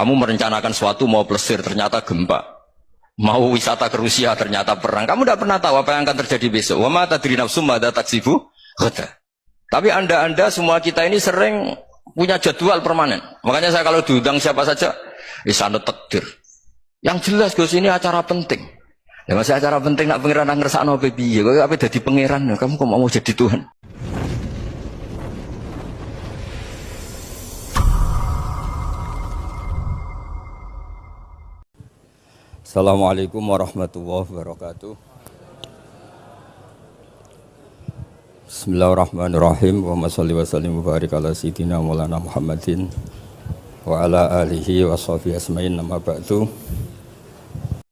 Kamu merencanakan suatu mau plesir ternyata gempa. Mau wisata ke Rusia ternyata perang. Kamu tidak pernah tahu apa yang akan terjadi besok. Wa ma tadri nafsum madza taksibu ghadan. Tapi anda semua kita ini sering punya jadwal permanen. Makanya saya kalau diundang siapa saja, isane takdir. Yang jelas Gus ini acara penting. Ya masih acara penting nak pangeran nang ngersakno apa piye? Kok ape dadi pangeran? Kamu kok mau jadi Tuhan? Assalamualaikum warahmatullahi wabarakatuh. Bismillahirrahmanirrahim. Wa salli wa sallim wa barik ala sayyidina Maulana Muhammadin wa ala alihi wa sahbihi asma'in, nama ba'du.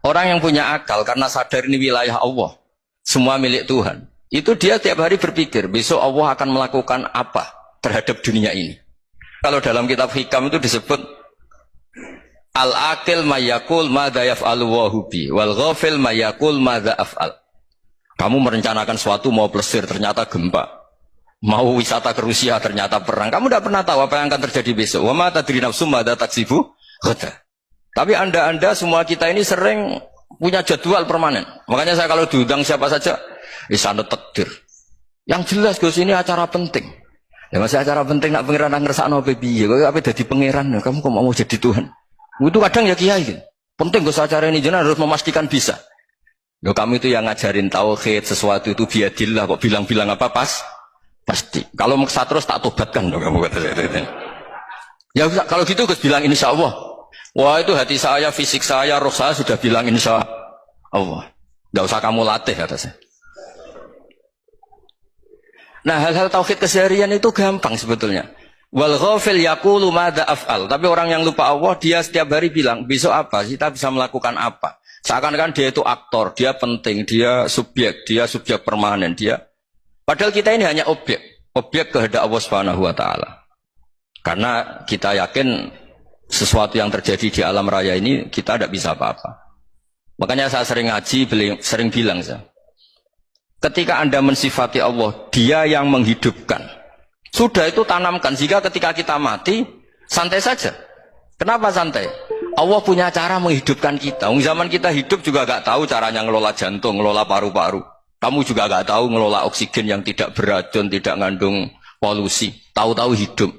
Orang yang punya akal karena sadar ini wilayah Allah, semua milik Tuhan, itu dia tiap hari berpikir besok Allah akan melakukan apa terhadap dunia ini. Kalau dalam kitab hikam itu disebut al-aqil mayakul madza yaf'alu Allahu bi wal ghafil mayakul madza af'al. Kamu merencanakan suatu mau plesir ternyata gempa. Mau wisata ke Rusia ternyata perang. Kamu tidak pernah tahu apa yang akan terjadi besok. Wa ma tadri nafsum madza taksibu ghadan. Tapi anda semua kita ini sering punya jadwal permanen. Makanya saya kalau diundang siapa saja, isane takdir. Yang jelas Gus ini acara penting. Ya masih acara penting nak pangeran nang ngersakno apa piye? Kok ape dadi pangeran? Kamu kok mau jadi Tuhan? Itu kadang ya kiai gitu. Penting Gus acara ini jenengan harus memastikan bisa. Loh kamu itu yang ngajarin tauhid, sesuatu itu biadillah, kok bilang-bilang apa pas? Pasti. Kalau maksa terus tak tobatkan loh kamu kata saya. Ya kalau gitu Gus bilang insya Allah. Wah itu hati saya, fisik saya, roh saya sudah bilang insya Allah. Gak usah kamu latih kata saya. Nah hal-hal tauhid keseharian itu gampang sebetulnya. Wal ghafil yaqulu madza af'al. Tapi orang yang lupa Allah dia setiap hari bilang besok apa? Kita bisa melakukan apa? Seakan-akan dia itu aktor, dia penting, dia subjek permanen, dia. Padahal kita ini hanya objek kehendak Allah Subhanahu wa taala. Karena kita yakin sesuatu yang terjadi di alam raya ini kita tidak bisa apa-apa. Makanya saya sering ngaji, sering bilang saya. Ketika Anda mensifati Allah, Dia yang menghidupkan. Sudah itu tanamkan, jika ketika kita mati, santai saja. Kenapa santai? Allah punya cara menghidupkan kita. Zaman kita hidup juga gak tahu caranya ngelola jantung, ngelola paru-paru. Kamu juga gak tahu ngelola oksigen yang tidak beracun, tidak ngandung polusi. Tahu-tahu hidup.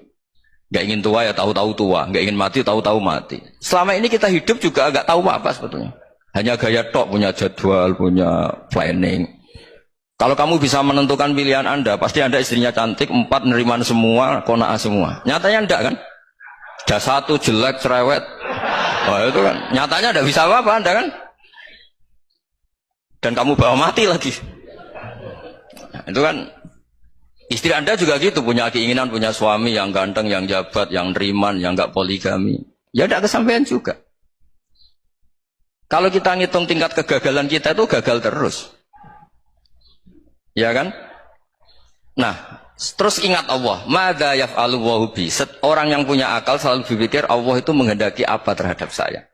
Gak ingin tua ya tahu-tahu tua, gak ingin mati tahu-tahu mati. Selama ini kita hidup juga gak tahu apa sebetulnya. Hanya gaya tok, punya jadwal, punya planning. Kalau kamu bisa menentukan pilihan Anda, pasti Anda istrinya cantik, 4 neriman semua, kona'ah semua. Nyatanya enggak kan? Ada 1 jelek, cerewet. Wah itu kan, nyatanya enggak bisa apa-apa Anda kan? Dan kamu bawa mati lagi. Nah, itu kan, istri Anda juga gitu, punya keinginan, punya suami yang ganteng, yang jabat, yang neriman, yang enggak poligami. Ya enggak kesampaian juga. Kalau kita ngitung tingkat kegagalan kita itu gagal terus. Ya kan? Nah, terus ingat Allah. Madza yaf'alu Allahu bi. Orang yang punya akal selalu berpikir Allah itu menghendaki apa terhadap saya.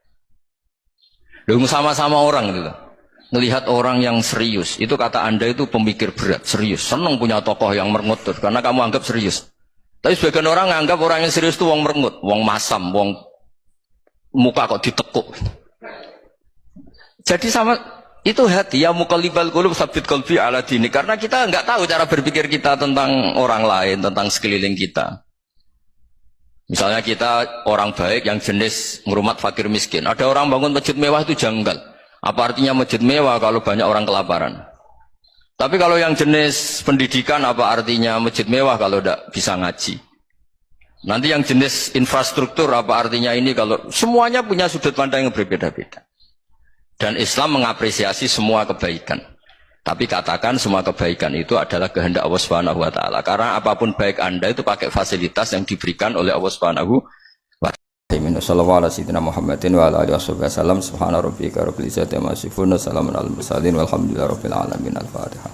Lalu sama-sama orang gitu. Melihat orang yang serius, itu kata Anda itu pemikir berat, serius. Senang punya tokoh yang merengut karena kamu anggap serius. Tapi sebagian orang anggap orang yang serius itu wong merengut, wong masam, wong muka kok ditekuk. Jadi sama itu hati ya muqallibal qulub tsabbit qalbi ala dini, karena kita enggak tahu cara berpikir kita tentang orang lain, tentang sekeliling kita. Misalnya kita orang baik yang jenis ngurmat fakir miskin. Ada orang bangun masjid mewah itu janggal. Apa artinya masjid mewah kalau banyak orang kelaparan? Tapi kalau yang jenis pendidikan apa artinya masjid mewah kalau tidak bisa ngaji? Nanti yang jenis infrastruktur apa artinya ini kalau semuanya punya sudut pandang yang berbeda-beda. Dan Islam mengapresiasi semua kebaikan. Tapi katakan semua kebaikan itu adalah kehendak Allah Subhanahu wa taala. Karena apapun baik Anda itu pakai fasilitas yang diberikan oleh Allah Subhanahu wa taala. Sallallahu alaihi Muhammadin wa ala alihi wasallam. Subhana rabbika rabbil izzati amma yasifun. Salamun alal mursalin walhamdulillahi rabbil alamin. Al-Fatihah.